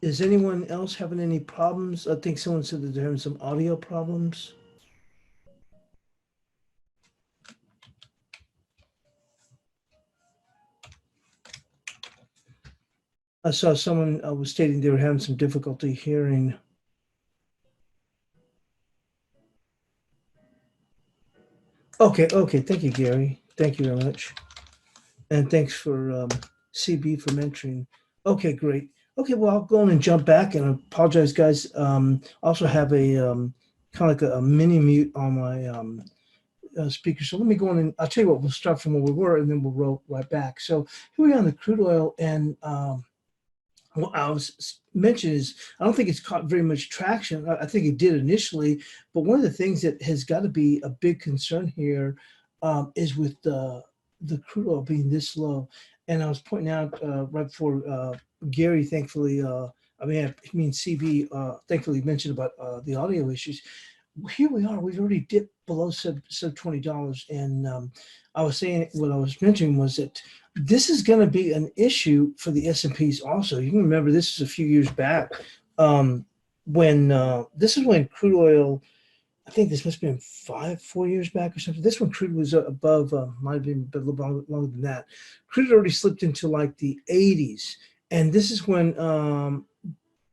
Is anyone else having any problems? I think someone said that they're having some audio problems. I saw someone was stating they were having some difficulty hearing. Okay, okay. Thank you, Gary. Thank you very much. And thanks for CB for mentoring. Okay, great. Okay, well, I'll go on and jump back and apologize, guys. Also have a kind of like a mini mute on my speaker. So let me go on and I'll tell you what, we'll start from where we were and then we'll roll right back. So here we are on the crude oil, and what I was mentioning is I don't think it's caught very much traction. I think it did initially, but one of the things that has got to be a big concern here is with the crude oil being this low. And I was pointing out right before Gary, thankfully, I mean CB, thankfully mentioned about the audio issues. Here we are. We've already dipped below sub $20, and I was saying what I was mentioning was that this is going to be an issue for the S&Ps also. You can remember this is a few years back when this is when crude oil, I think this must have been 4 years back or something. This one crude was above, might have been a little longer than that. Crude had already slipped into like the 80s. And this is when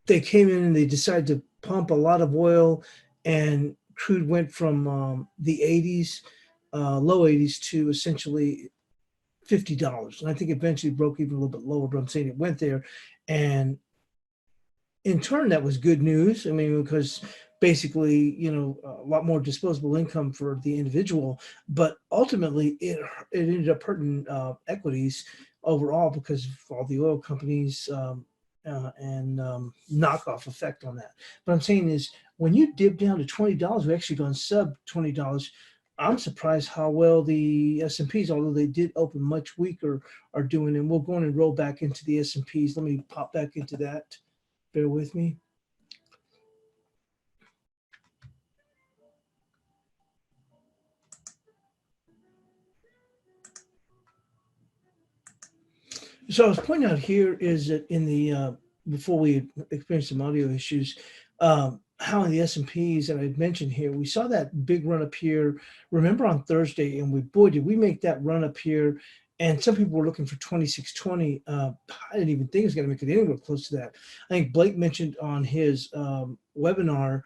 they came in and they decided to pump a lot of oil, and crude went from the 80s, low 80s, to essentially $50. And I think eventually broke even a little bit lower, but I'm saying it went there. And in turn, that was good news. I mean, because basically, you know, a lot more disposable income for the individual, but ultimately it ended up hurting equities overall because of all the oil companies and knockoff effect on that. But I'm saying is when you dip down to $20, we actually gone sub $20. I'm surprised how well the S&Ps, although they did open much weaker, are doing. And we'll go on and roll back into the S&Ps. Let me pop back into that. Bear with me. So I was pointing out here is that in the before we experienced some audio issues, how in the S&Ps that I mentioned here, we saw that big run up here. Remember on Thursday, and boy did we make that run up here. And some people were looking for 2620. I didn't even think it was going to make it anywhere close to that. I think Blake mentioned on his webinar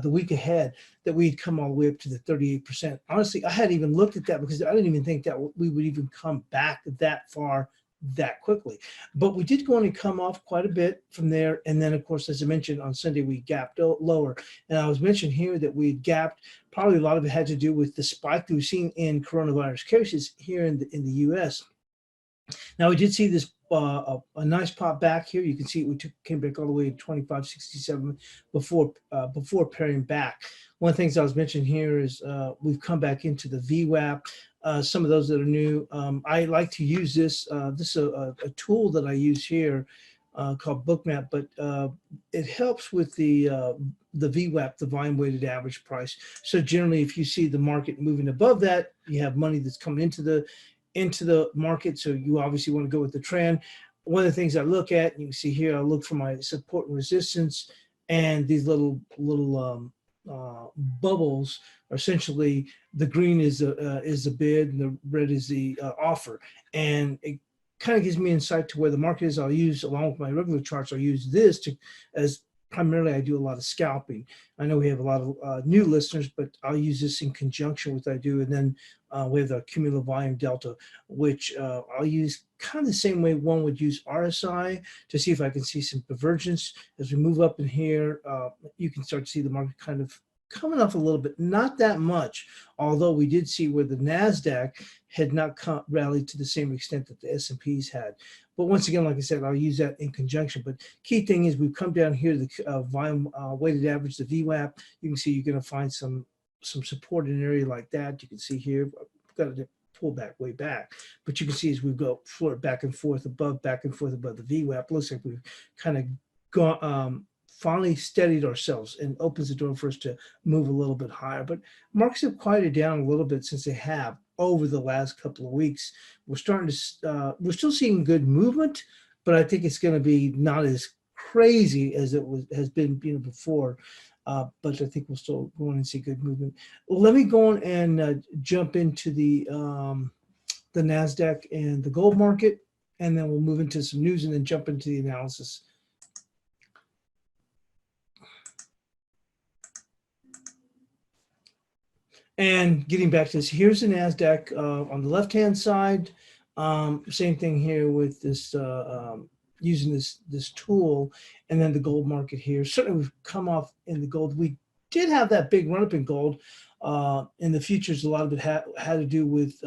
the week ahead that we'd come all the way up to the 38%. Honestly, I hadn't even looked at that because I didn't even think that we would even come back that far that quickly. But we did go on and come off quite a bit from there. And then, of course, as I mentioned, on Sunday, we gapped lower. And I was mentioning here that we had gapped. Probably a lot of it had to do with the spike that we've seen in coronavirus cases here in the U.S. Now, we did see this a nice pop back here. You can see we came back all the way to 25.67 before paring back. One of the things I was mentioning here is we've come back into the VWAP. Some of those that are new, I like to use this. This is a tool that I use here called Bookmap, but it helps with the VWAP, the volume weighted average price. So generally, if you see the market moving above that, you have money that's coming into the market. So you obviously want to go with the trend. One of the things I look at, you can see here, I look for my support and resistance, and these little bubbles are essentially the green is the bid and the red is the offer, and it kind of gives me insight to where the market is. I'll use, along with my regular charts, I'll use this to as primarily I do a lot of scalping. I know we have a lot of new listeners, but I'll use this in conjunction with what I do. And then we have the cumulative volume delta, which I'll use kind of the same way one would use RSI to see if I can see some divergence. As we move up in here, you can start to see the market kind of coming off a little bit, not that much, although we did see where the NASDAQ had not rallied to the same extent that the S&Ps had. But once again, like I said, I'll use that in conjunction. But key thing is we've come down here, the volume weighted average, the VWAP. You can see you're going to find some support in an area like that. You can see here, I've got to pull back way back. But you can see as we go float back and forth above the VWAP, looks like we've kind of gone, finally steadied ourselves and opens the door for us to move a little bit higher. But markets have quieted down a little bit since they have over the last couple of weeks. We're starting to, we're still seeing good movement, but I think it's going to be not as crazy as has been before. But I think we'll still go on and see good movement. Well, let me go on and jump into the NASDAQ and the gold market, and then we'll move into some news and then jump into the analysis. And getting back to this, here's the NASDAQ on the left-hand side. Same thing here with this, using this tool, and then the gold market here. Certainly we've come off in the gold. We did have that big run-up in gold. In the futures, a lot of it had to do with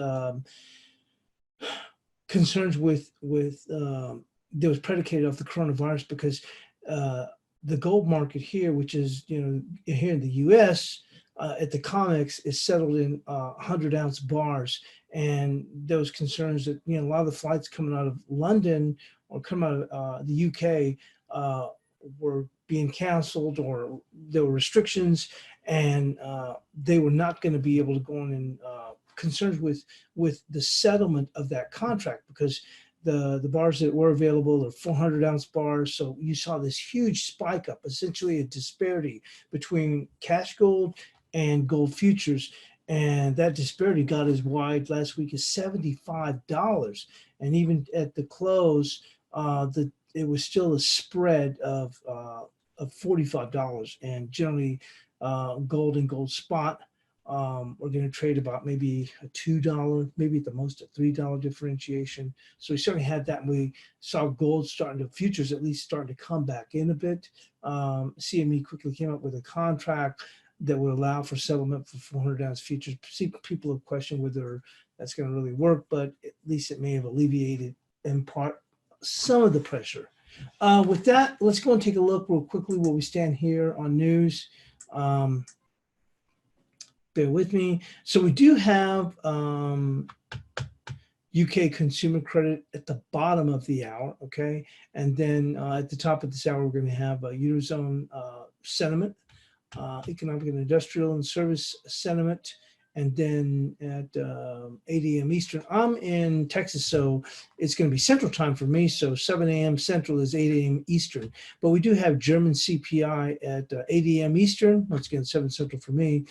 concerns with that was predicated off the coronavirus, because the gold market here, which is here in the U.S., at the COMEX, is settled in 100-ounce bars, and there was concerns that a lot of the flights coming out of London or coming out of the UK were being canceled, or there were restrictions, and they were not going to be able to go on, and concerns with the settlement of that contract, because the bars that were available are 400-ounce bars. So you saw this huge spike up, essentially a disparity between cash gold and gold futures, and that disparity got as wide last week as $75, and even at the close, it was still a spread of $45. And generally, gold and gold spot are going to trade about maybe a $2, maybe at the most a $3 differentiation. So we certainly had that, and we saw gold futures at least starting to come back in a bit. CME quickly came up with a contract that would allow for settlement for 400-ounce futures. People have questioned whether that's going to really work, but at least it may have alleviated in part some of the pressure. With that, let's go and take a look real quickly where we stand here on news. Bear with me. So we do have UK consumer credit at the bottom of the hour, okay? And then at the top of this hour, we're going to have Eurozone sentiment, economic and industrial and service sentiment, and then at 8 a.m. Eastern. I'm in Texas, so it's going to be Central Time for me, so 7 a.m. Central is 8 a.m. Eastern. But we do have German CPI at 8 a.m. Eastern, once again 7 Central for me,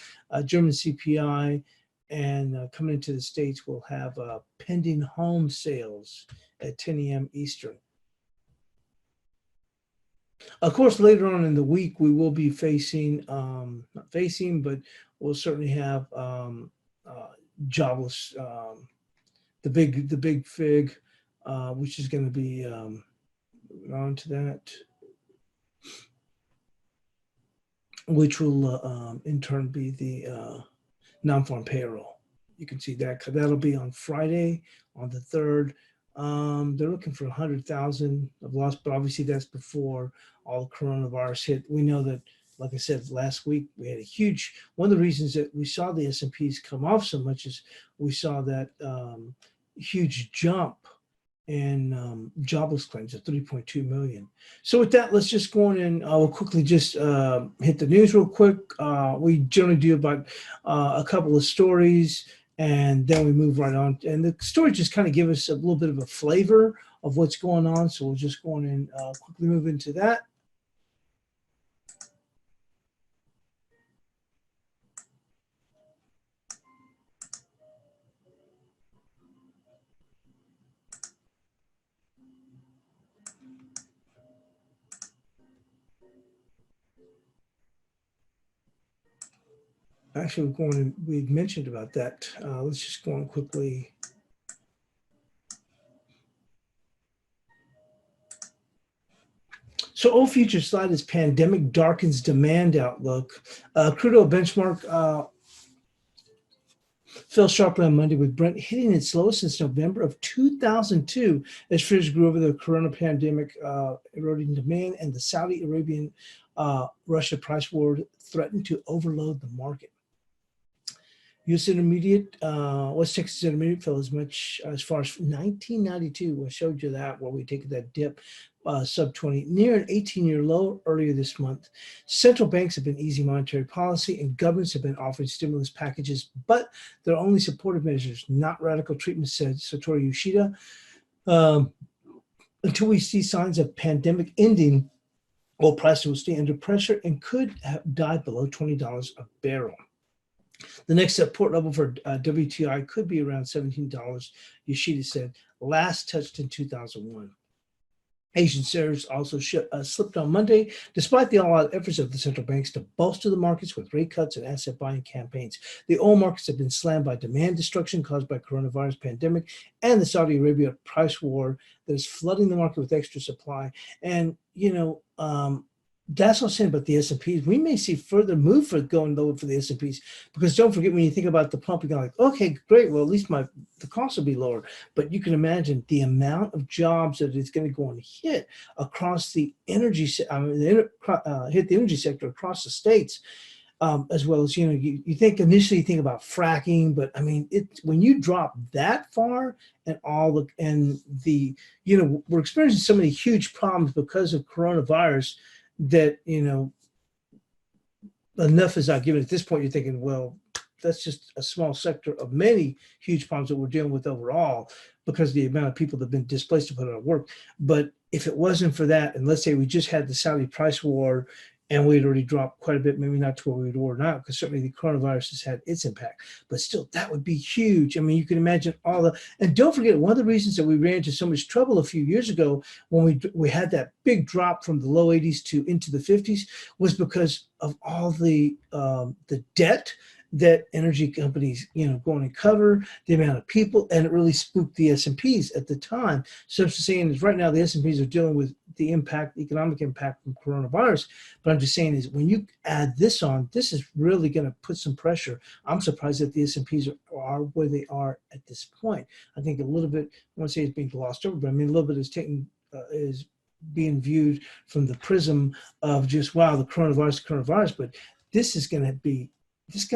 German CPI, and coming into the States, we'll have pending home sales at 10 a.m. Eastern. Of course, later on in the week, we will be facing, not facing, but we'll certainly have jobless, the big fig, which is going to be on to that, which will in turn be the non-farm payroll. You can see that that'll be on Friday, on the 3rd. They're looking for 100,000 of loss, but obviously that's before all the coronavirus hit. We know that, like I said, last week we had a huge, one of the reasons that we saw the S&Ps come off so much is we saw that huge jump in jobless claims of 3.2 million. So with that, let's just go on and we'll quickly just hit the news real quick. We generally do about a couple of stories, and then we move right on. And the stories just kind of give us a little bit of a flavor of what's going on. So we'll just go on and quickly move into that. Actually, we mentioned about that. Let's just go on quickly. So oil futures slide as pandemic darkens demand outlook. Crude oil benchmark fell sharply on Monday, with Brent hitting its lowest since November of 2002 as fears grew over the corona pandemic eroding demand, and the Saudi Arabian Russia price war threatened to overload the market. U.S. Intermediate, West Texas Intermediate fell as much as far as 1992. I showed you that where we take that dip, sub 20, near an 18-year low earlier this month. Central banks have been easing monetary policy, and governments have been offering stimulus packages, but they're only supportive measures, not radical treatment, said Satoru Yoshida. Until we see signs of pandemic ending, Oil prices will stay under pressure and could dive below $20 a barrel. The next support level for WTI could be around $17, Yoshida said, last touched in 2001. Asian shares also slipped on Monday, despite the all-out efforts of the central banks to bolster the markets with rate cuts and asset buying campaigns. The oil markets have been slammed by demand destruction caused by coronavirus pandemic and the Saudi Arabia price war that is flooding the market with extra supply. And, that's what I'm saying about the S&Ps. We may see further move for going lower for the S&Ps, because don't forget, when you think about the pump, you're like, okay, great, well, at least the cost will be lower. But you can imagine the amount of jobs that is going to go and hit across the energy, hit the energy sector across the states. As well as, you think initially you think about fracking, but I mean, when you drop that far and we're experiencing so many huge problems because of coronavirus that, enough is not given. At this point, you're thinking, well, that's just a small sector of many huge problems that we're dealing with overall because of the amount of people that have been displaced to put out of work. But if it wasn't for that, and let's say we just had the Saudi price war and we'd already dropped quite a bit, maybe not to where we were now, because certainly the coronavirus has had its impact. But still, that would be huge. I mean, you can imagine and don't forget, one of the reasons that we ran into so much trouble a few years ago when we had that big drop from the low 80s to into the 50s was because of all the debt that energy companies, going to cover, the amount of people, and it really spooked the S&Ps at the time. So I'm just saying is right now the S&Ps are dealing with the economic impact from coronavirus. But I'm just saying is when you add this on, this is really going to put some pressure. I'm surprised that the S&Ps are where they are at this point. I think a little bit, I want to say it's being glossed over, but I mean a little bit is being viewed from the prism of just, wow, the coronavirus, but this is going to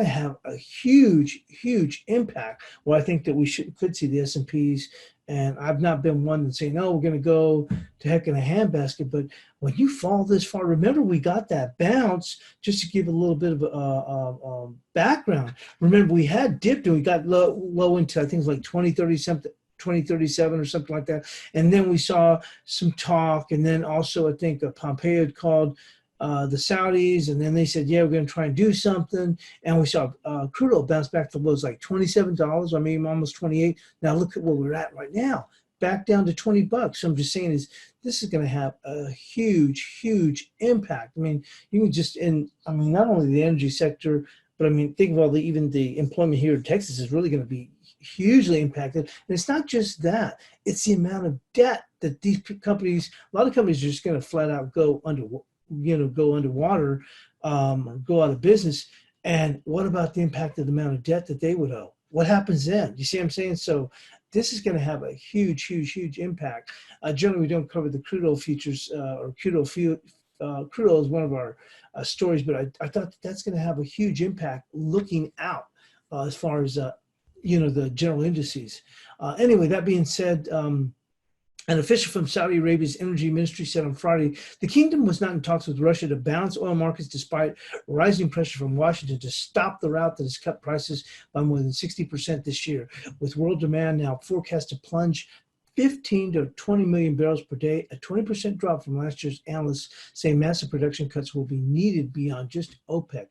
have a huge, huge impact. Well, I think that we could see the S&Ps, and I've not been one to say, no, we're going to go to heck in a handbasket. But when you fall this far, remember we got that bounce, just to give a little bit of background. Remember, we had dipped and we got low into, I think it was like 2030 something. 2037 or something like that. And then we saw some talk. And then also I think Pompeo had called the Saudis, and then they said, yeah, we're going to try and do something. And we saw crude oil bounce back to lows like $27. I mean, almost 28. Now look at where we're at right now, back down to $20. So I'm just saying this is going to have a huge, huge impact. I mean, you can not only the energy sector, but I mean, think of even the employment here in Texas is really going to be hugely impacted. And it's not just that, it's the amount of debt that these companies, a lot of companies are just going to flat out go underwater, go out of business. And what about the impact of the amount of debt that they would owe? What happens then? You see what I'm saying? So this is going to have a huge, huge, huge impact. Generally, we don't cover the crude oil futures or crude oil is one of our stories, but I thought that's going to have a huge impact looking out as far as the general indices. Anyway, that being said, an official from Saudi Arabia's energy ministry said on Friday, the kingdom was not in talks with Russia to balance oil markets despite rising pressure from Washington to stop the rout that has cut prices by more than 60% this year, with world demand now forecast to plunge 15 to 20 million barrels per day, a 20% drop from last year's. Analysts say massive production cuts will be needed beyond just OPEC.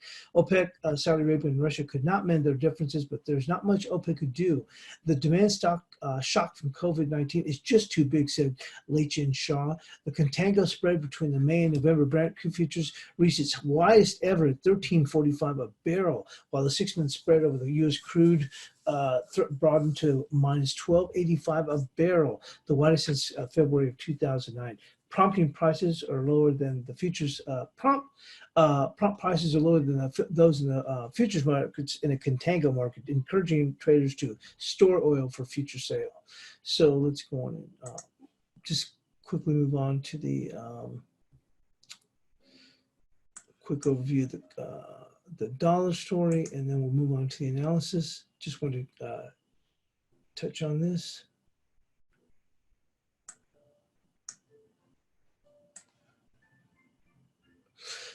Saudi Arabia and Russia could not mend their differences, but there's not much OPEC could do. The demand shock from COVID-19 is just too big, said Laichin Shah. The contango spread between the May and November Brent crude futures reached its widest ever at $13.45 a barrel, while the 6-month spread over the U.S. crude broadened to minus $12.85 a barrel, the widest since February of 2009. Prompting prices are lower than the futures. Prompt prices are lower than those in the futures markets in a contango market, encouraging traders to store oil for future sale. So let's go on and just quickly move on to the quick overview of the dollar story, and then we'll move on to the analysis. Just want to touch on this.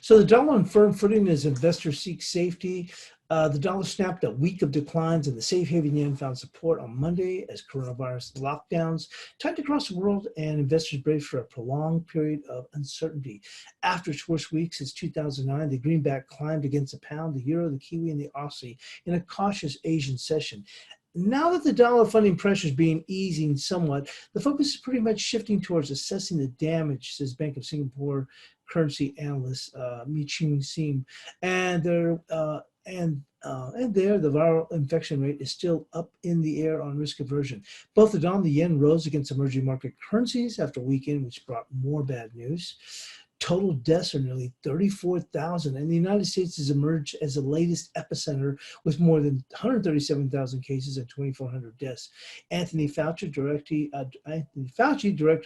So the dollar on firm footing as investors seek safety. The dollar snapped a week of declines, and the safe haven yen found support on Monday as coronavirus lockdowns tightened across the world and investors braced for a prolonged period of uncertainty. After its worst week since 2009, the greenback climbed against the pound, the euro, the kiwi, and the Aussie in a cautious Asian session. Now that the dollar funding pressure is being easing somewhat, the focus is pretty much shifting towards assessing the damage, says Bank of Singapore currency analyst Mi Chung Sim, and there, the viral infection rate is still up in the air on risk aversion. Both the dollar and the yen rose against emerging market currencies after a weekend, which brought more bad news. Total deaths are nearly 34,000, and the United States has emerged as the latest epicenter with more than 137,000 cases and 2,400 deaths. Anthony Fauci, director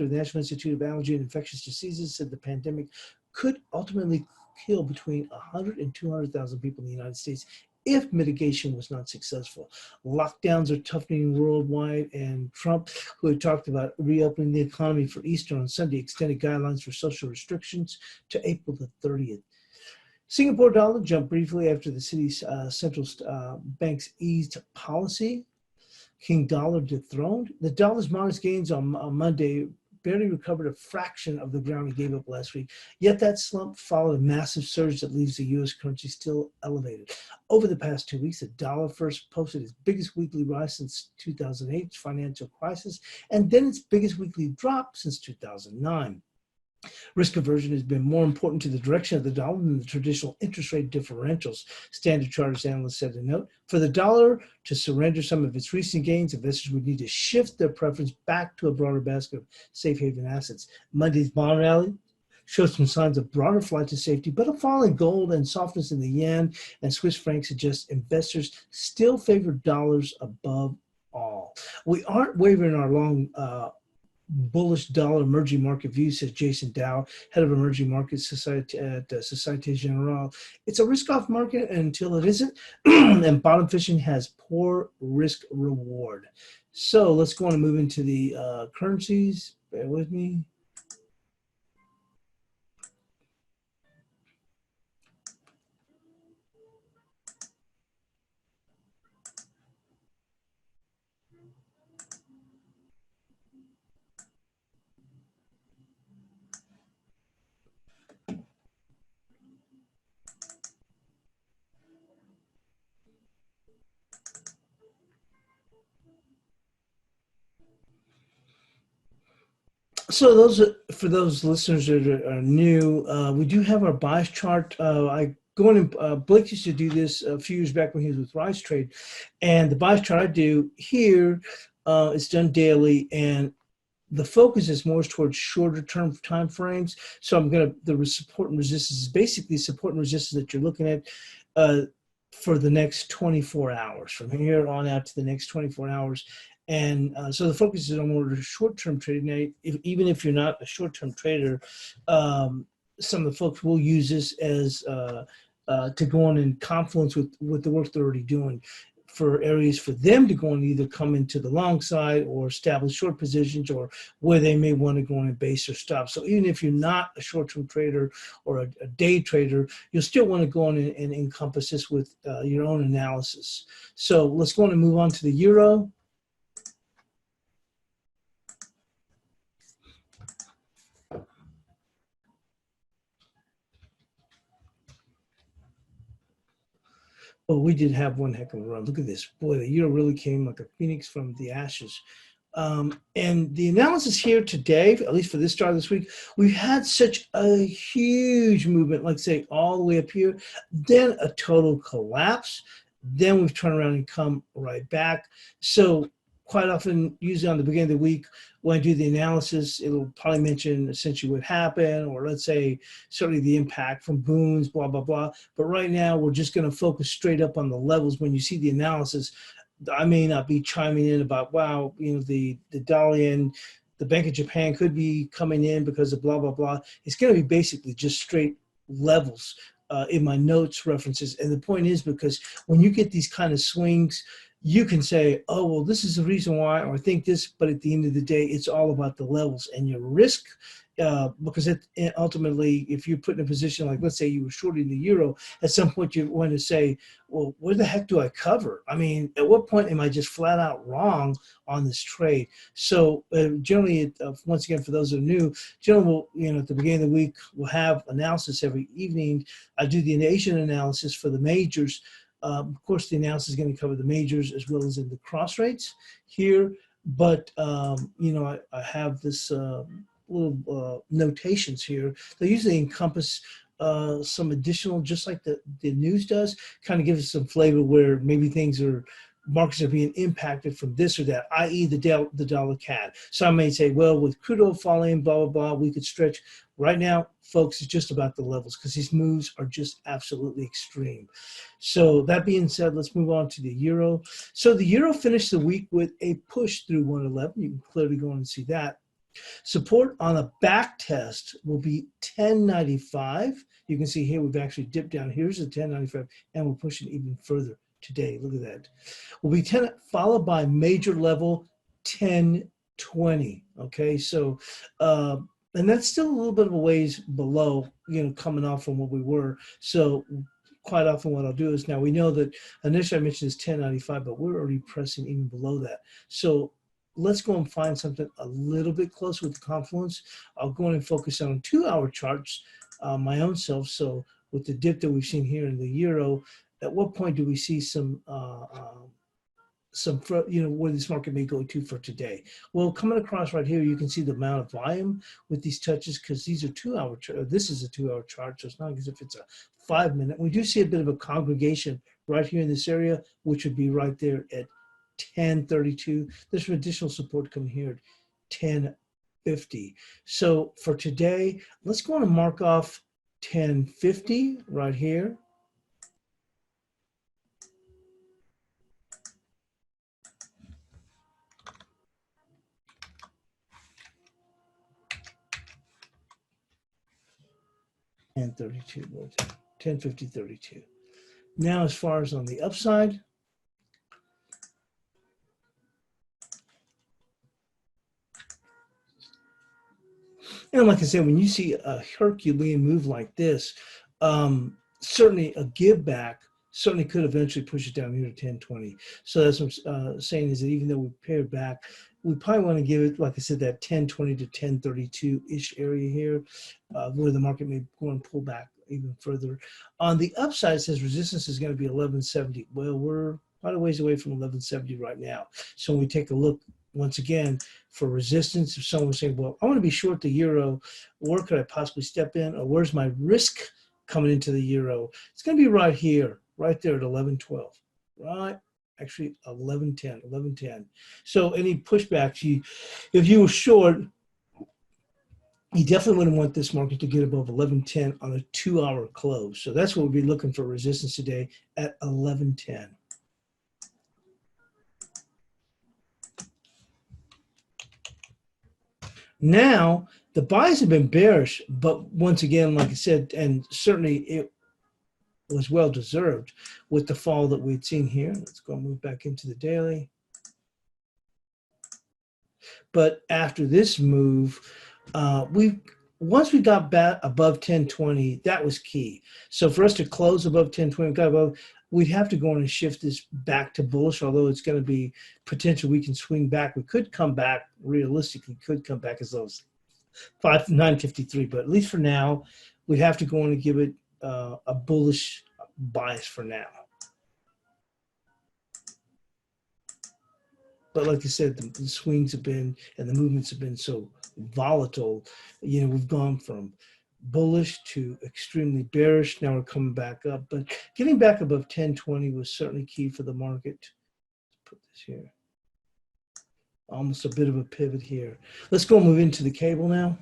of the National Institute of Allergy and Infectious Diseases, said the pandemic could ultimately kill between 100 and 200,000 people in the United States if mitigation was not successful. Lockdowns are toughening worldwide, and Trump, who had talked about reopening the economy for Easter on Sunday, extended guidelines for social restrictions to April the 30th. Singapore dollar jumped briefly after the city's central bank's eased policy. King dollar dethroned. The dollar's modest gains on Monday barely recovered a fraction of the ground it gave up last week. Yet that slump followed a massive surge that leaves the U.S. currency still elevated. Over the past 2 weeks, the dollar first posted its biggest weekly rise since 2008's financial crisis, and then its biggest weekly drop since 2009. Risk aversion has been more important to the direction of the dollar than the traditional interest rate differentials, Standard Chartered's analyst said in a note. For the dollar to surrender some of its recent gains, investors would need to shift their preference back to a broader basket of safe haven assets. Monday's bond rally showed some signs of broader flight to safety, but a fall in gold and softness in the yen and Swiss franc suggests investors still favor dollars above all. We aren't wavering our long bullish dollar emerging market view, says Jason Dow, head of emerging market society at Societe Generale. It's a risk-off market until it isn't, and bottom fishing has poor risk reward. So let's go on and move into the currencies. Bear with me. So for those listeners that are new, we do have our bias chart. Blake used to do this a few years back when he was with Rise Trade, and the bias chart I do here is done daily, and the focus is more towards shorter term time frames. So the support and resistance is basically support and resistance that you're looking at for the next 24 hours, from here on out to the next 24 hours. And so the focus is on more short-term trading. Now, even if you're not a short-term trader, some of the folks will use this as to go on in confluence with the work they're already doing, for areas for them to go and either come into the long side or establish short positions, or where they may want to go on and base or stop. So even if you're not a short-term trader or a day trader, you'll still want to go on and encompass this with your own analysis. So let's go on and move on to the euro. Oh, we did have one heck of a run. Look at this. Boy, the euro really came like a phoenix from the ashes. And the analysis here today, at least for this start of this week, we've had such a huge movement, like say all the way up here, then a total collapse. Then we've turned around and come right back. So quite often, usually on the beginning of the week, when I do the analysis, it'll probably mention essentially what happened, or let's say certainly the impact from booms, blah, blah, blah. But right now, we're just going to focus straight up on the levels. When you see the analysis, I may not be chiming in about, wow, the dollar yen, the Bank of Japan could be coming in because of blah, blah, blah. It's going to be basically just straight levels in my notes references. And the point is, because when you get these kind of swings, you can say, oh, well, this is the reason why, or I think this, but at the end of the day, it's all about the levels, and your risk because ultimately, if you're put in a position like, let's say you were shorting the euro, at some point you want to say, well, where the heck do I cover? I mean, at what point am I just flat out wrong on this trade? So generally, once again, for those who are new, generally, at the beginning of the week, we'll have analysis every evening. I do the Asian analysis for the majors. Of course, the analysis is going to cover the majors as well as in the cross rates here. But, I have this little notations here. They usually encompass some additional, just like the news does, kind of gives us some flavor where maybe markets are being impacted from this or that, i.e. the dollar CAD. Some may say, well, with crude oil falling, blah, blah, blah, we could stretch. Right now, folks, it's just about the levels because these moves are just absolutely extreme. So that being said, let's move on to the euro. So the euro finished the week with a push through 111. You can clearly go on and see that. Support on a back test will be 1095. You can see here we've actually dipped down. Here's the 1095, and we're pushing even further today. Look at that. Will be 10 followed by major level 1020. Okay, so and that's still a little bit of a ways below, coming off from what we were. So quite often what I'll do is, now we know that initially I mentioned this 1095, but we're already pressing even below that. So let's go and find something a little bit closer with the confluence. I'll go in and focus on 2-hour charts, my own self. So with the dip that we've seen here in the euro, at what point do we see some where this market may go to for today? Well, coming across right here, you can see the amount of volume with these touches, because these are 2-hour. This is a 2-hour chart, so it's not as if it's a 5-minute. We do see a bit of a congregation right here in this area, which would be right there at 1032. There's some additional support coming here at 1050. So for today, let's go on and mark off 1050 right here. And 32, 1050, 32. Now, as far as on the upside, and like I said, when you see a Herculean move like this, certainly a give back certainly could eventually push it down here to 1020. So that's what I'm saying, is that even though we paired back, we probably want to give it, like I said, that 1020 to 1032-ish area here, where the market may go and pull back even further. On the upside, it says resistance is going to be 1170. Well, we're quite a ways away from 1170 right now. So when we take a look, once again, for resistance, if someone was saying, well, I want to be short the euro, where could I possibly step in, or where's my risk coming into the euro? It's going to be right here, right there at 1112, right? Actually, 1110. So any pushbacks, if you were short, you definitely wouldn't want this market to get above 1110 on a 2-hour close. So that's what we'll be looking for resistance today at 1110. Now, the buys have been bearish, but once again, like I said, and certainly it was well deserved with the fall that we'd seen here. Let's go and move back into the daily. But after this move, once we got back above 1020, that was key. So for us to close above 1020, we'd have to go in and shift this back to bullish, although it's going to be potential we can swing back. We could come back, realistically, could come back as low as 953, but at least for now, we'd have to go in and give it a bullish bias for now. But like I said, the swings have been, and the movements have been so volatile. We've gone from bullish to extremely bearish. Now we're coming back up, but getting back above 1020 was certainly key for the market. Let's put this here. Almost a bit of a pivot here. Let's go move into the cable now.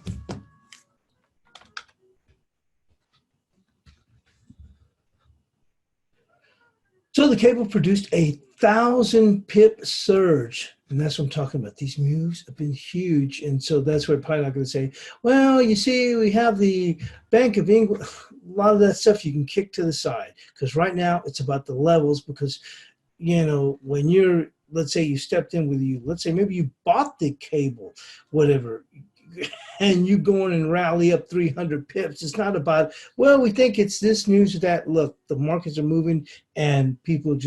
So the cable produced a 1,000-pip surge, and that's what I'm talking about. These moves have been huge, and so that's where I'm probably not going to say, well, you see, we have the Bank of England. A lot of that stuff you can kick to the side, because right now it's about the levels, because, when you're, let's say you stepped in with let's say maybe you bought the cable, whatever. and you go in and rally up 300 pips. It's not about, well, we think it's this news or that. Look, the markets are moving and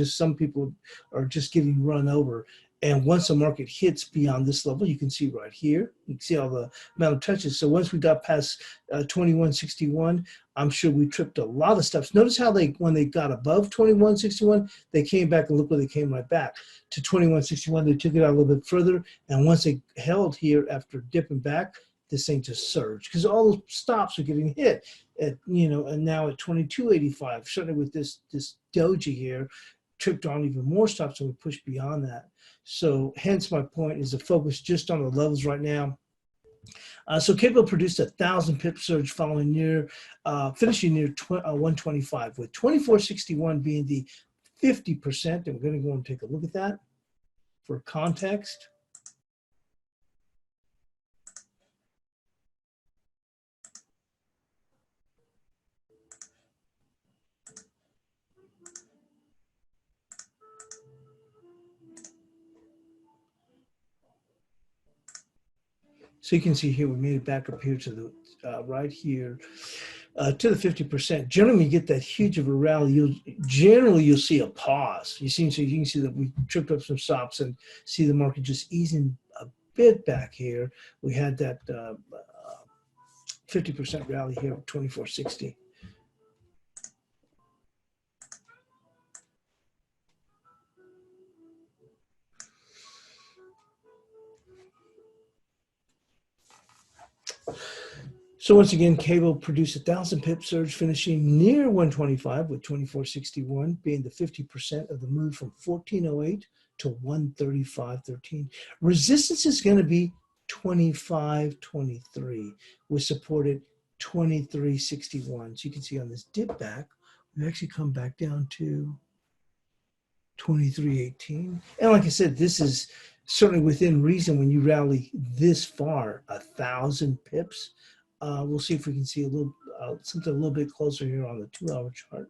some people are just getting run over. And once the market hits beyond this level, you can see right here, you can see all the amount of touches. So once we got past 2161, I'm sure we tripped a lot of steps. Notice how when they got above 2161, they came back, and look where they came right back to 2161. They took it out a little bit further. And once they held here after dipping back, this thing just surged because all the stops are getting hit at, and now at 2285, certainly with this doji here, tripped on even more stops and we pushed beyond that. So hence my point is to focus just on the levels right now. So cable produced 1,000 pip surge following finishing near 125, with 2461 being the 50%. And we're going to go and take a look at that for context. So you can see here, we made it back up here to the right here to the 50%. Generally, when you get that huge of a rally, you'll see a pause. So you can see that we tripped up some stops and see the market just easing a bit back here. We had that 50% rally here at 2460. So once again, cable produced 1,000 pip surge, finishing near 125, with 2461 being the 50% of the move from 1408 to 135.13. Resistance is going to be 25.23, with support at 23.61. So you can see on this dip back, we actually come back down to 23.18. And like I said, this is certainly within reason when you rally this far, 1,000 pips. We'll see if we can see something a little bit closer here on the 2-hour chart.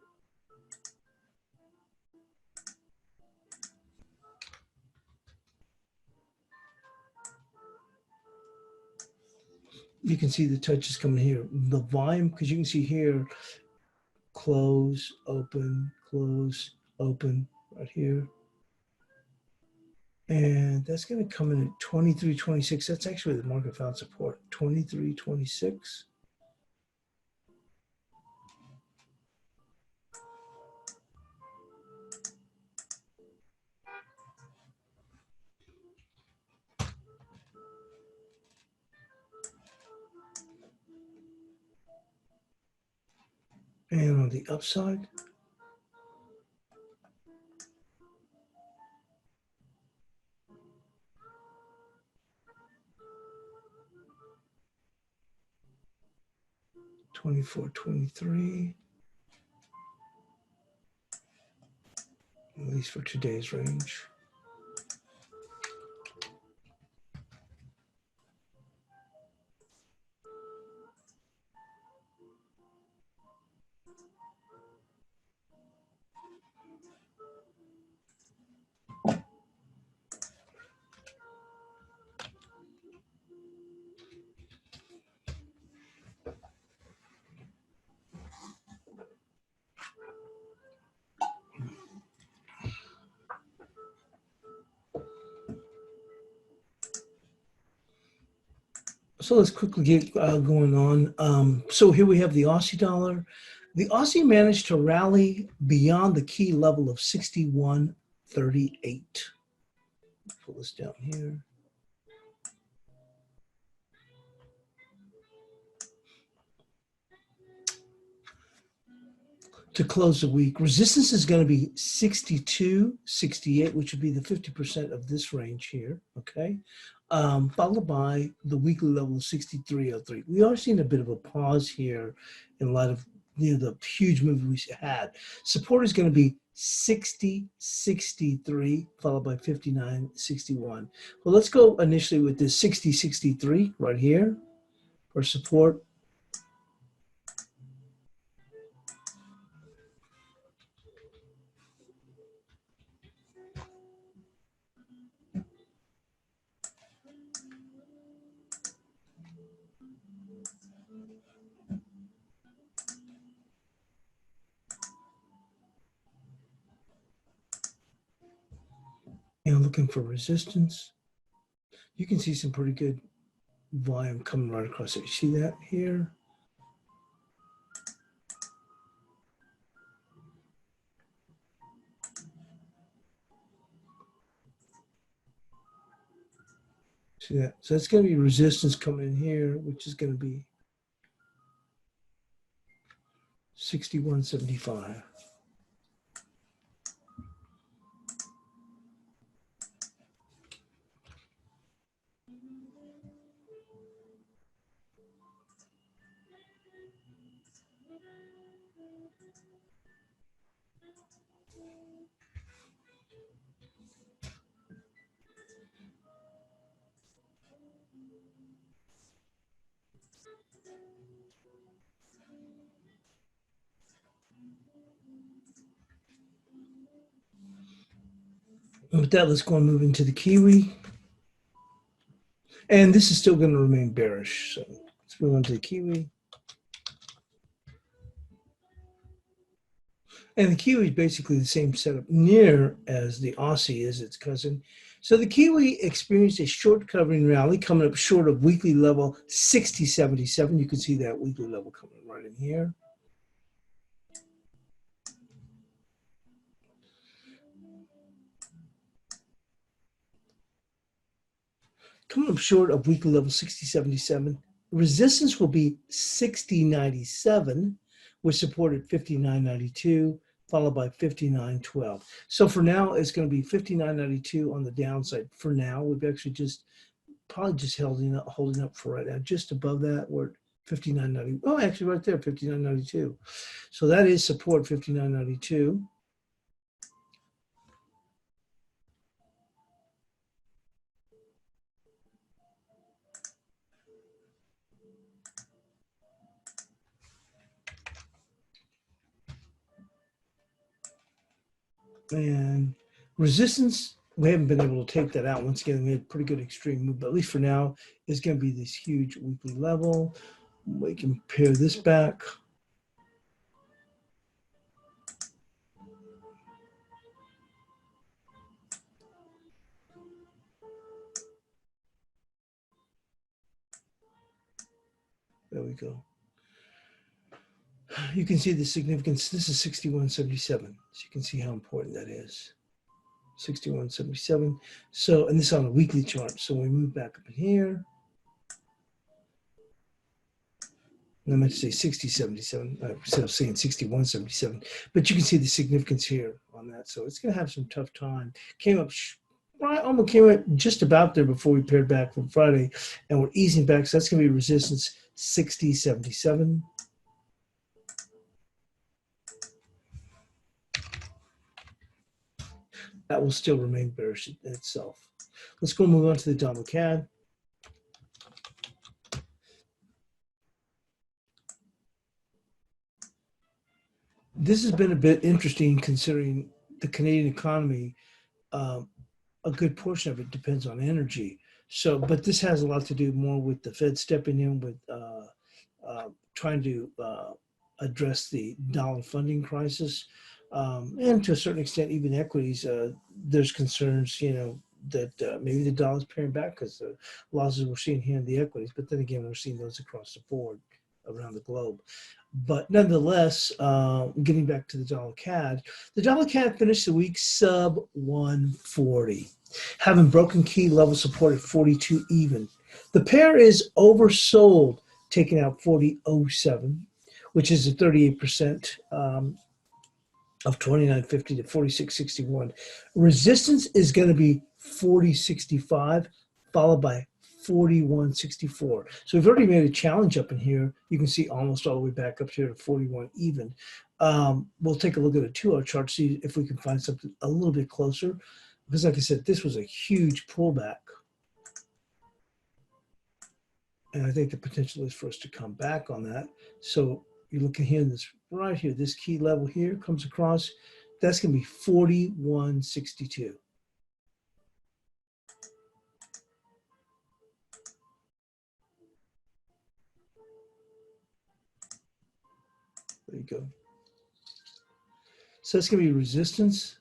You can see the touches coming here. The volume, because you can see here, close, open, right here. And that's going to come in at 23.26. That's actually the market found support, 23.26. And on the upside, $24.23, at least for today's range. So let's quickly get going on. So here we have the Aussie dollar. The Aussie managed to rally beyond the key level of 61.38. Pull this down here. To close the week, resistance is going to be 62.68, which would be the 50% of this range here, okay? Followed by the weekly level of 63.03. We are seeing a bit of a pause here in light of the huge move we had. Support is going to be 60.63, followed by 59.61. Well, let's go initially with this 60.63 right here for support. and looking for resistance. You can see some pretty good volume coming right across it. You see that here? See that? So that's going to be resistance coming in here, which is going to be 61.75. And with that, let's go and move into the Kiwi. And this is still going to remain bearish. So let's move on to the Kiwi. And the Kiwi is basically the same setup near as the Aussie is its cousin. So the Kiwi experienced a short covering rally coming up short of weekly level 60.77. You can see that weekly level coming right in here. Coming up short of weekly level 60.77. Resistance will be 60.97 with support at 59.92, followed by 59.12. So for now, it's going to be 59.92 on the downside. For now, we've actually probably just holding up for right now. Just above that, we're at 59.90. Oh, actually right there, 59.92. So that is support, 59.92. And resistance, we haven't been able to take that out. Once again, we had a pretty good extreme move, but at least for now, it's going to be this huge weekly level. We can pare this back. There we go. You can see the significance. This is 61.77. So you can see how important that is. 61.77. So, and this is on a weekly chart. So we move back up in here. And I meant to say 60.77. Instead of saying 61.77. But you can see the significance here on that. So it's going to have some tough time. Came up right, almost came up just about there before we paired back from Friday. And we're easing back. So that's going to be resistance 60.77. That will still remain bearish in itself. Let's go move on to the dollar CAD. This has been a bit interesting considering the Canadian economy. A good portion of it depends on energy. So, but this has a lot to do more with the Fed stepping in with trying to address the dollar funding crisis. And to a certain extent, even equities, there's concerns, that maybe the dollar's paring back because the losses we're seeing here in the equities. But then again, we're seeing those across the board around the globe. But nonetheless, getting back to the dollar CAD finished the week sub 140, having broken key level support at 42 even. The pair is oversold, taking out 40.07, which is a 38% of 29.50 to 46.61. Resistance is going to be 40.65, followed by 41.64. So we've already made a challenge up in here. You can see almost all the way back up here to 41 even. We'll take a look at a 2-hour chart, see if we can find something a little bit closer. Because like I said, this was a huge pullback. And I think the potential is for us to come back on that. So you're looking here, this right here, this key level here comes across. That's going to be 41.62. There you go. So that's going to be resistance.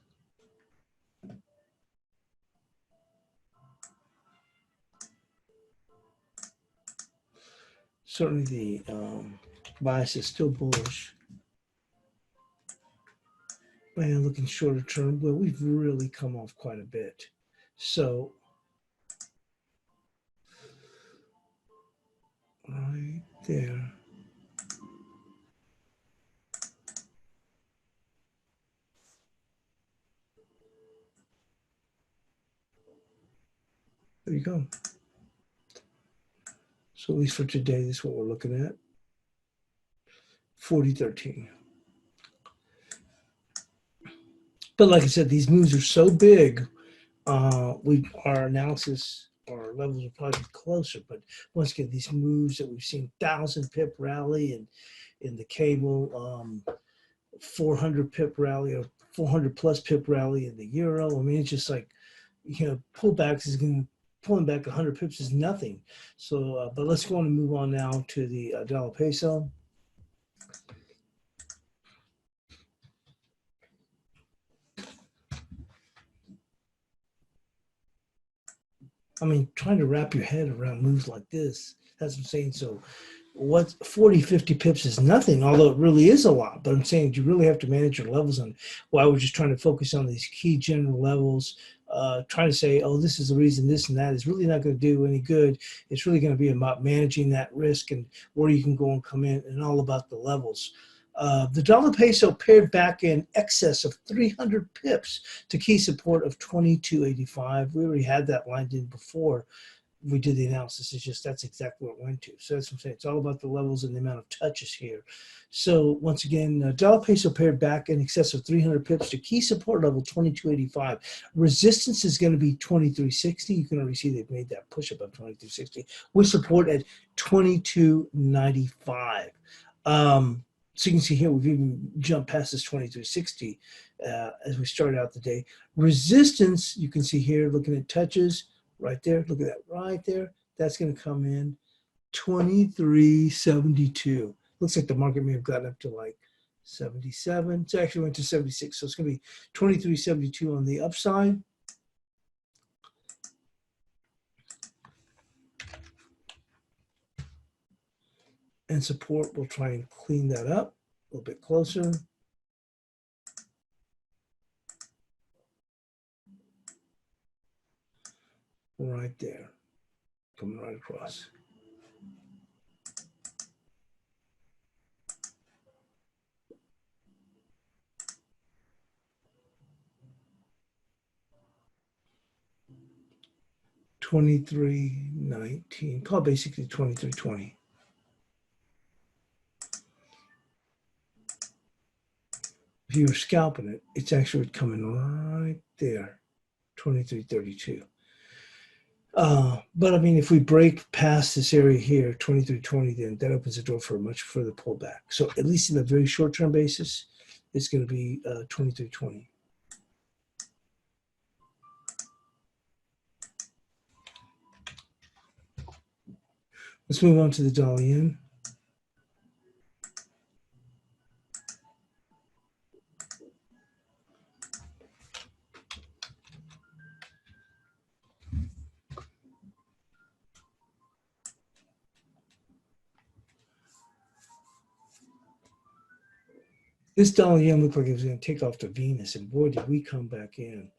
certainly the bias is still bullish. And looking shorter term, well, we've really come off quite a bit. So right there. There you go. So at least for today, this is what we're looking at. 40.13. But like I said, these moves are so big. Our analysis, our levels are probably closer. But once again, these moves that we've seen, 1,000 pip rally and in the cable, 400 pip rally or 400 plus pip rally in the euro. I mean, it's just like, pullbacks is going to pulling back 100 pips is nothing. So, but let's go on and move on now to the dollar peso. I mean, trying to wrap your head around moves like this, that's what I'm saying. So what 40, 50 pips is nothing, although it really is a lot. But I'm saying you really have to manage your levels on why we're just trying to focus on these key general levels. Trying to say, oh, this is the reason this and that is really not going to do any good. It's really going to be about managing that risk and where you can go and come in and all about the levels. The dollar peso paired back in excess of 300 pips to key support of 22.85. We already had that lined in before we did the analysis. It's just that's exactly what it went to. So that's what I'm saying. It's all about the levels and the amount of touches here. So once again, dollar peso paired back in excess of 300 pips to key support level 22.85. Resistance is going to be 23.60. You can already see they've made that push above 23.60 with support at 22.95. So you can see here, we've even jumped past this 23.60 as we started out the day. Resistance, you can see here, looking at touches, right there. Look at that right there. That's going to come in 23.72. Looks like the market may have gotten up to like 77. It actually went to 76. So it's going to be 23.72 on the upside. And support, we'll try and clean that up a little bit closer. Right there, coming right across. $23.19, call basically $23.20. If you were scalping it, it's actually coming right there, 23.32. But I mean, if we break past this area here, 23.20, then that opens the door for a much further pullback. So at least in a very short-term basis, it's going to be 23.20. Let's move on to the dollar yen. This dollar yen looked like it was going to take off to Venus, and boy, did we come back in.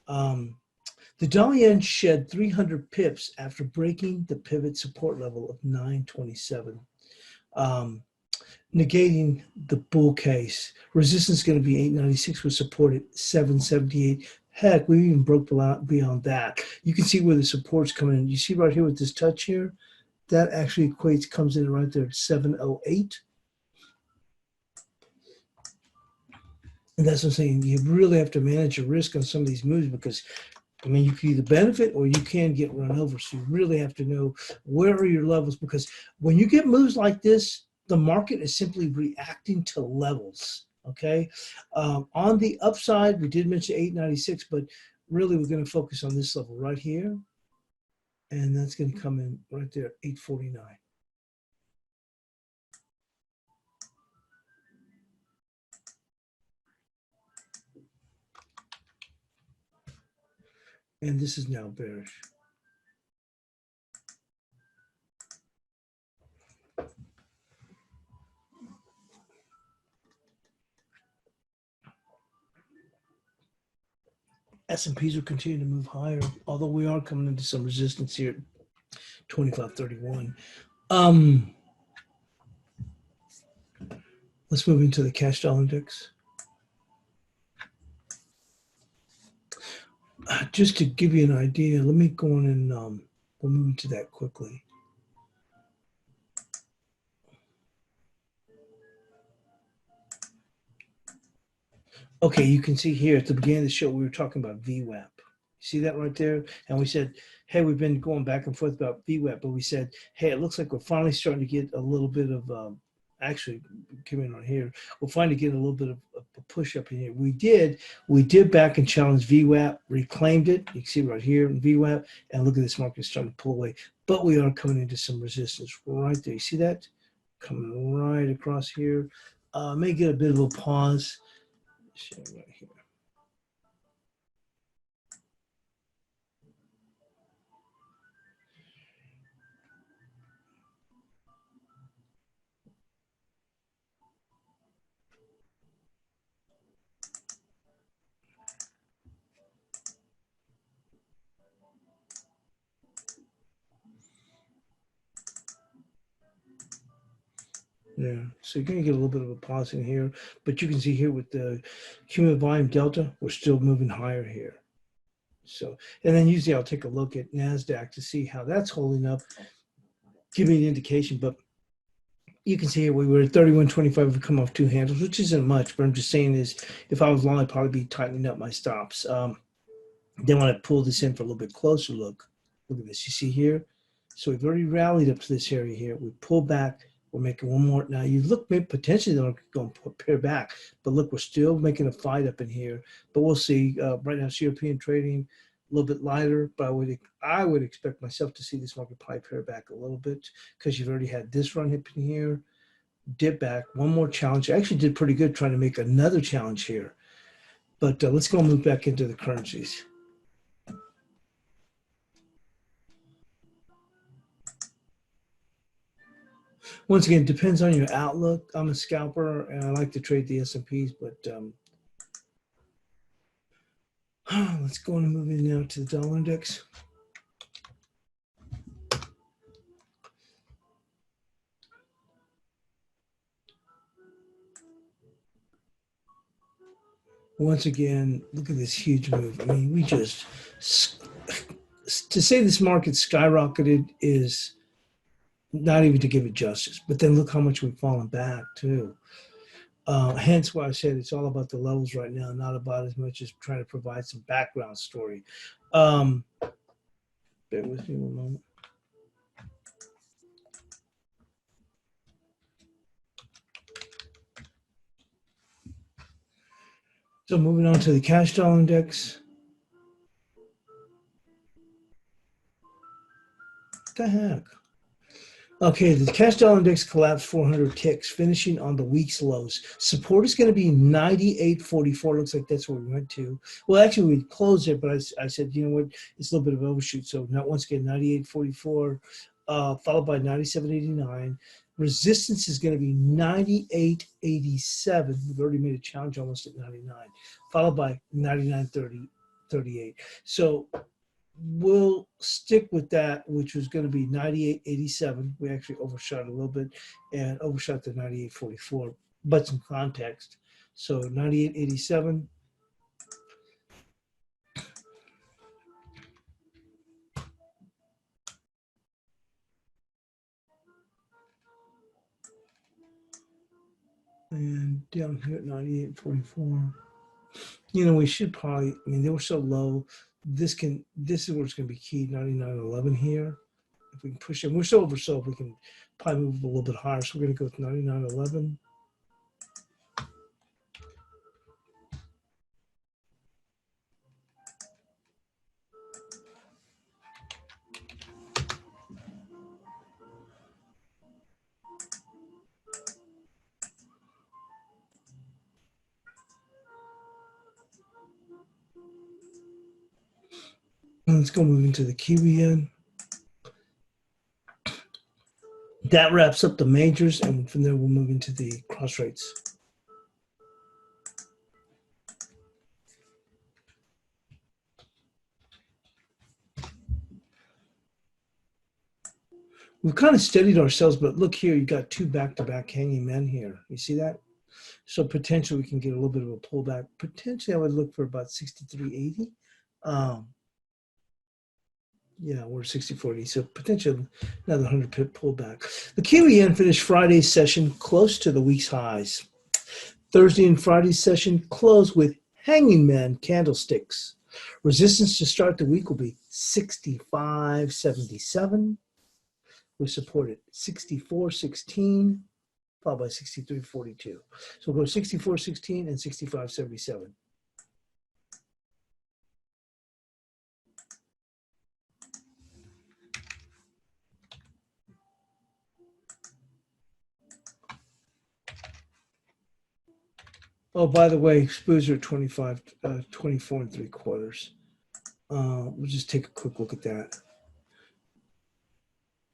The dollar yen shed 300 pips after breaking the pivot support level of 927, negating the bull case. Resistance is going to be 896 with support at 778. Heck, we even broke beyond that. You can see where the support's coming in. You see right here with this touch here, that actually comes in right there at 708. And that's what I'm saying. You really have to manage your risk on some of these moves because, I mean, you can either benefit or you can get run over. So you really have to know where are your levels, because when you get moves like this, the market is simply reacting to levels, okay? On the upside, we did mention 896, but really we're going to focus on this level right here. And that's going to come in right there, 849. And this is now bearish. S&Ps will continue to move higher, although we are coming into some resistance here at 25.31. Let's move into the cash dollar index. Just to give you an idea, let me go on and we'll move into that quickly. Okay, you can see here at the beginning of the show, we were talking about VWAP. See that right there? And we said, hey, we've been going back and forth about VWAP, but we said, hey, it looks like we're finally starting to get a little bit of, actually, coming on here, we'll finally get a little bit of a push up in here. We did back and challenge VWAP, reclaimed it. You can see right here in VWAP, and look at this market starting to pull away. But we are coming into some resistance right there. You see that? Coming right across here. May get a bit of a pause. Right here. Yeah, so you're going to get a little bit of a pause in here, but you can see here with the cumulative volume delta, we're still moving higher here. So, and then usually I'll take a look at NASDAQ to see how that's holding up, give me an indication, but you can see here we were at 31.25, we come off two handles, which isn't much, but I'm just saying is if I was long, I'd probably be tightening up my stops. Then when I pull this in for a little bit closer look at this, you see here? So we've already rallied up to this area here. We pull back. We're making one more. Now you look, maybe potentially they're going to pair back, but look, we're still making a fight up in here. But we'll see. Right now, it's European trading a little bit lighter, but I would expect myself to see this market probably pair back a little bit because you've already had this run up in here, dip back, one more challenge. I actually did pretty good trying to make another challenge here. But let's go move back into the currencies. Once again, it depends on your outlook. I'm a scalper, and I like to trade the S&Ps, but let's go and move in now to the dollar index. Once again, look at this huge move. I mean, we just, to say this market skyrocketed is not even to give it justice, but then look how much we've fallen back too. Hence why I said it's all about the levels right now, not about as much as trying to provide some background story. Bear with me one moment. So moving on to the cash dollar index. What the heck? Okay, the cash dollar index collapsed 400 ticks, finishing on the week's lows. Support is going to be 98.44. Looks like that's where we went to. Well, actually, we closed it, but I said, you know what, it's a little bit of overshoot. So not once again, 98.44, followed by 97.89. Resistance is going to be 98.87. We've already made a challenge almost at 99, followed by 99.38. So we'll stick with that, which was going to be 98.87. We actually overshot a little bit and overshot to 98.44, but some context. So 98.87. And down here at 98.44. You know, we should probably, I mean, they were so low. This is where it's going to be key, 99.11 here. If we can push it, we're so oversold, we can probably move a little bit higher. So we're going to go with 99.11. Let's go move into the Kiwi yen. That wraps up the majors, and from there we'll move into the cross rates. we've kind of steadied ourselves, but look here, you got two back-to-back hanging men here. You see that? So potentially we can get a little bit of a pullback. Potentially I would look for about 63.80. Yeah, we're 60.40, so potentially another 100 pip pullback. The Kiwi yen finished Friday's session close to the week's highs. Thursday and Friday's session closed with hanging man candlesticks. Resistance to start the week will be 65.77. We support at 64.16, followed by 63.42. So we'll go 64.16 and 65.77. Oh, by the way, SPOOs are 24 and 3/4. We'll just take a quick look at that.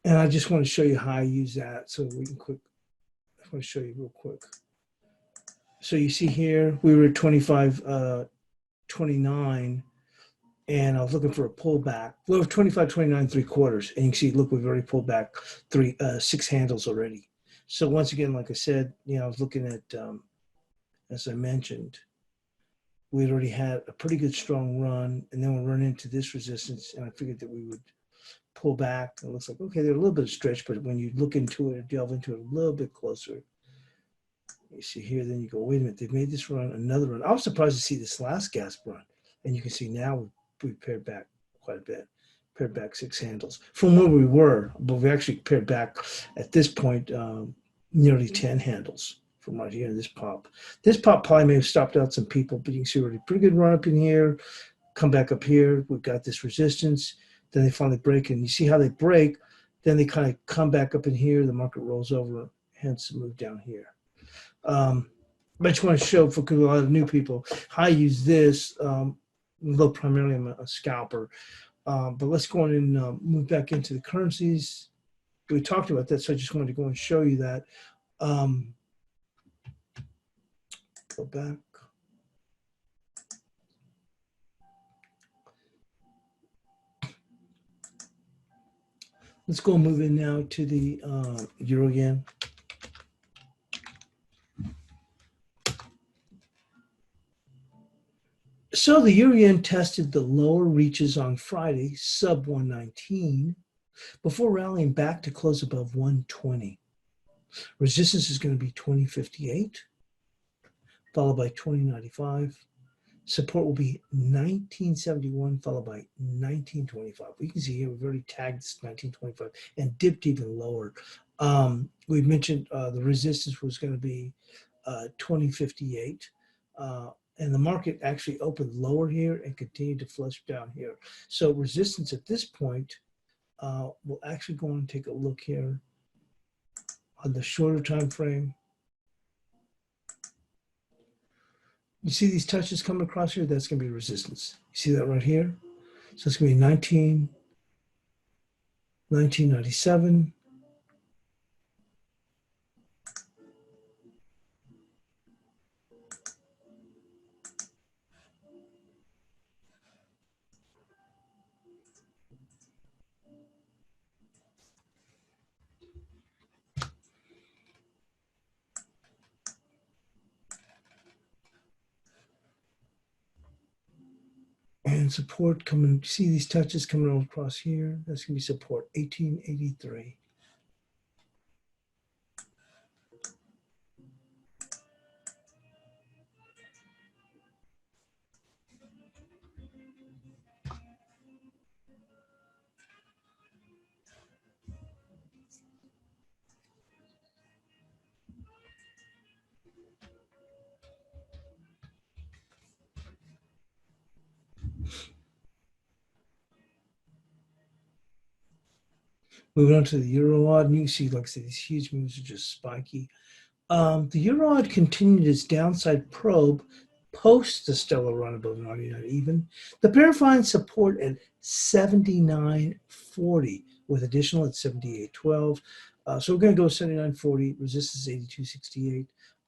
And I just want to show you how I use that so we can quick. I want to show you real quick. So you see here, we were at 25.29, and I was looking for a pullback. We were 25.29 3/4, and you can see, look, we've already pulled back 6 handles already. So once again, like I said, I was looking at, as I mentioned, we'd already had a pretty good strong run, and then we'll run into this resistance, and I figured that we would pull back. It looks like, okay, they're a little bit of stretch, but when you look into it or delve into it a little bit closer, you see here, then you go, wait a minute, they've made this run, another run. I was surprised to see this last gas run, and you can see now we've paired back quite a bit, paired back 6 handles from where we were, but we actually paired back at this point nearly 10 handles from right here in this pop. This pop probably may have stopped out some people, but you can see already pretty good run up in here, come back up here. We've got this resistance. Then they finally break, and you see how they break. Then they kind of come back up in here. The market rolls over, hence the move down here. But I just want to show for a lot of new people how I use this, though primarily I'm a scalper. But let's go on and move back into the currencies. We talked about that, so I just wanted to go and show you that. Go back. Let's go and move in now to the euro yen. So the euro yen tested the lower reaches on Friday, sub 119, before rallying back to close above 120. Resistance is going to be 20.58, followed by 20.95. Support will be 1971, followed by 1925. We can see here we've already tagged this 1925 and dipped even lower. We mentioned the resistance was going to be 20.58. And the market actually opened lower here and continued to flush down here. So resistance at this point, we'll actually go and take a look here on the shorter time frame. You see these touches coming across here? That's going to be resistance. You see that right here? So it's going to be 1997. And support coming, see these touches coming all across here? That's going to be support 1883. Moving on to the Euro-AUD, and you can see, like I said, these huge moves are just spiky. The Euro-AUD continued its downside probe post the stellar run above 99 even. The pair finds support at 79.40 with additional at 78.12. So we're going to go 79.40, resistance 82.68.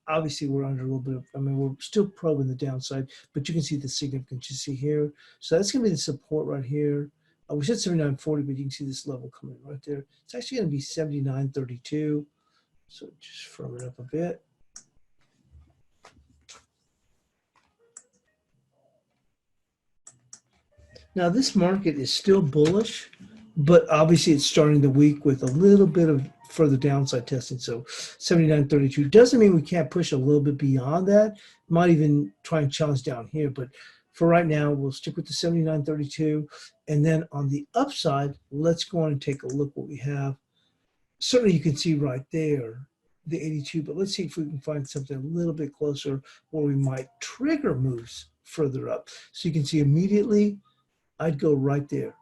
Obviously, we're under a little bit of, we're still probing the downside, but you can see the significance you see here. So that's going to be the support right here. We said 79.40, but you can see this level coming right there. It's actually going to be 79.32. So just firm it up a bit. Now this market is still bullish, but obviously it's starting the week with a little bit of further downside testing. So 79.32 doesn't mean we can't push a little bit beyond that. Might even try and challenge down here, but for right now, we'll stick with the 79.32. And then on the upside, let's go on and take a look what we have. Certainly you can see right there the 82, but let's see if we can find something a little bit closer where we might trigger moves further up. So you can see immediately I'd go right there,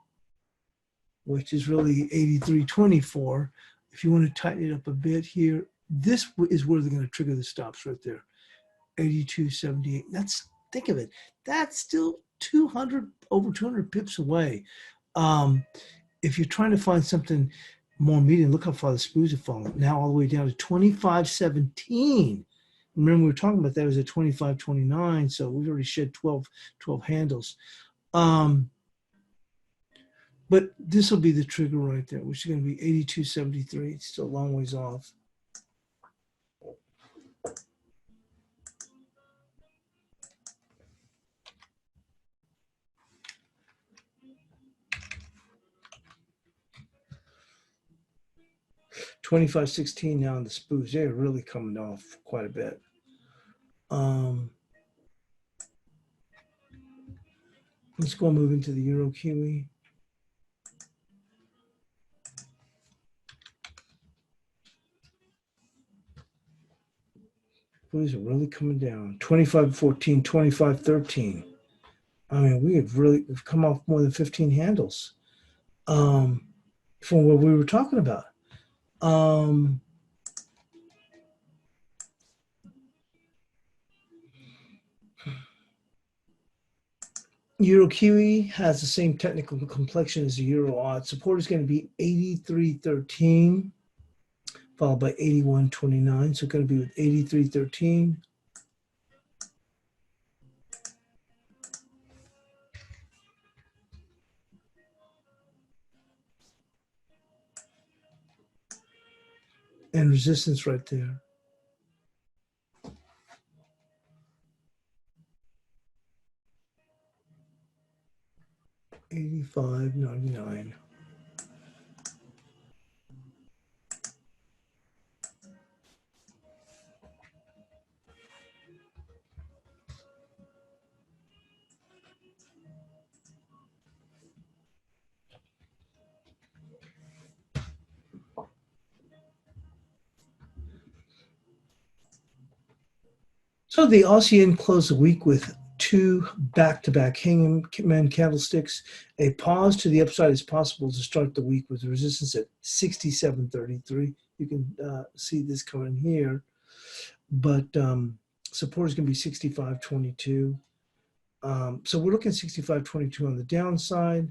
which is really 83.24. If you want to tighten it up a bit here, this is where they're going to trigger the stops right there. 82.78. That's, think of it, that's still 200, over 200 pips away. If you're trying to find something more medium, look how far the SPOOs have fallen. Now all the way down to 25.17. Remember, we were talking about that was at 25.29, so we've already shed 12 handles. But this will be the trigger right there, which is going to be 82.73. It's still a long ways off. $25.16 now in the SPOOs. They're really coming off quite a bit. Let's go move into the Euro Kiwi. These are really coming down. 25.14, 25.13. I mean, we've come off more than 15 handles from what we were talking about. Euro Kiwi has the same technical complexion as the Euro Odd. Support is going to be 83.13, followed by 81.29. So it's going to be with 83.13. And resistance right there. $85.99. So the ASEAN closed the week with two back-to-back hangman candlesticks. A pause to the upside is possible to start the week with resistance at 67.33. You can see this coming here, but support is going to be 65.22. So we're looking at 65.22 on the downside.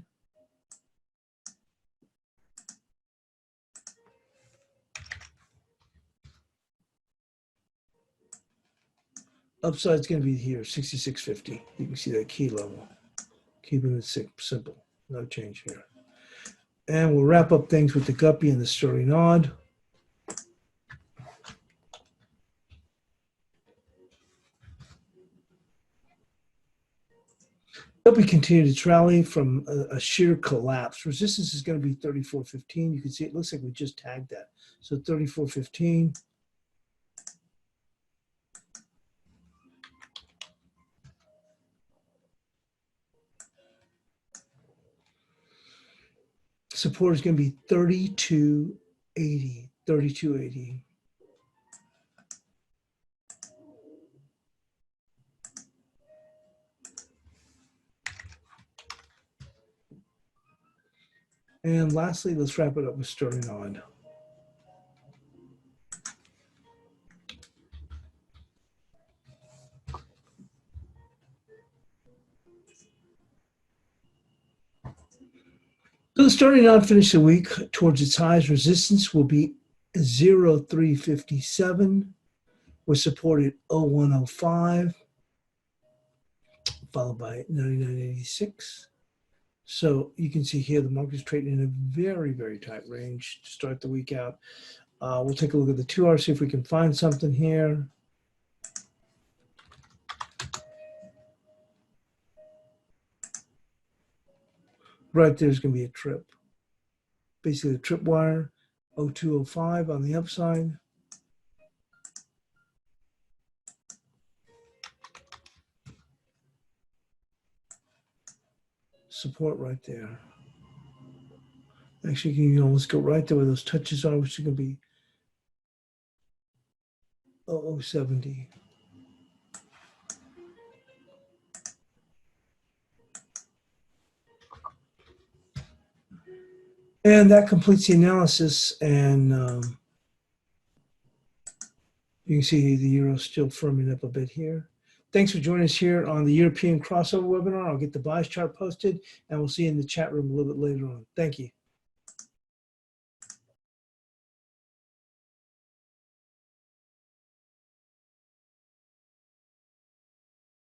Upside is going to be here, 66.50. You can see that key level. Keeping it simple, no change here. And we'll wrap up things with the guppy and the sterling odd. Guppy continued its rally from a sheer collapse. Resistance is going to be 34.15. You can see it looks like we just tagged that. So 34.15. Support is going to be 32.80. 32.80. And lastly, let's wrap it up with sterling odd. So the sterling odd finished the week towards its highs. Resistance will be 0.357, with support at 0.105, followed by 99.86. So you can see here the market's trading in a very, very tight range to start the week out. We'll take a look at the 2 hour, see if we can find something here. Right there's going to be a trip. Basically, the trip wire, 0205 on the upside. Support right there. Actually, you can almost go right there where those touches are, which is going to be 0070. And that completes the analysis. And you can see the euro still firming up a bit here. Thanks for joining us here on the European crossover webinar. I'll get the buys chart posted, and we'll see you in the chat room a little bit later on. Thank you.